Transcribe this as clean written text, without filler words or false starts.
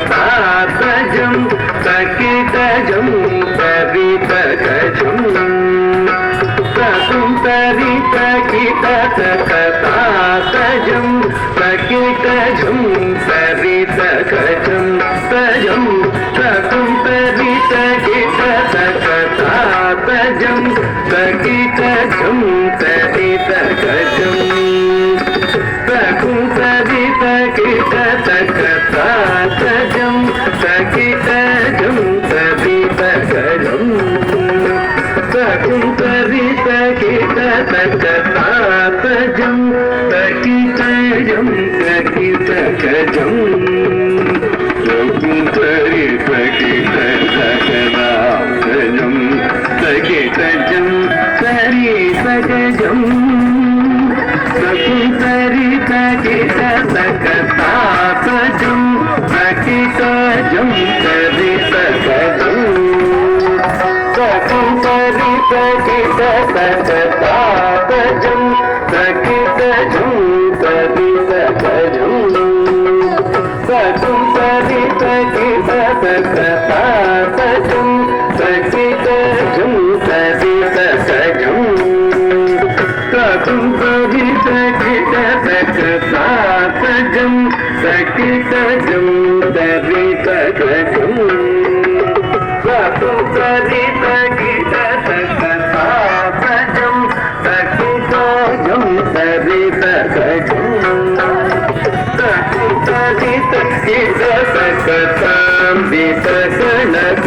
तकतातजं तकितजं तरितकजं तरितकिततकतातजं तकितजं तरितकजं तजं तरितकिततकतातजं तकितजं तरितकजं तकुतरितकिततकतातजं तकितजं तरितकजं तकुतरितकिततकतातजं तकितजं तरितकजं तकुतरितकिततकतातजं तकितजं तरितकजं तकुतरितकिततकतातजं तकितजं तरितकजं तकुतरितकिततकतातजं तकितजं तरितकजं तकुतरितकिततकतातजं तकितजं तरितकजं तकुतरितकिततकतातजं तकितजं तरितकजं तकुतरितकिततकतातजं तकितजं तरितकजं तकुतरितकिततकतां वितकनक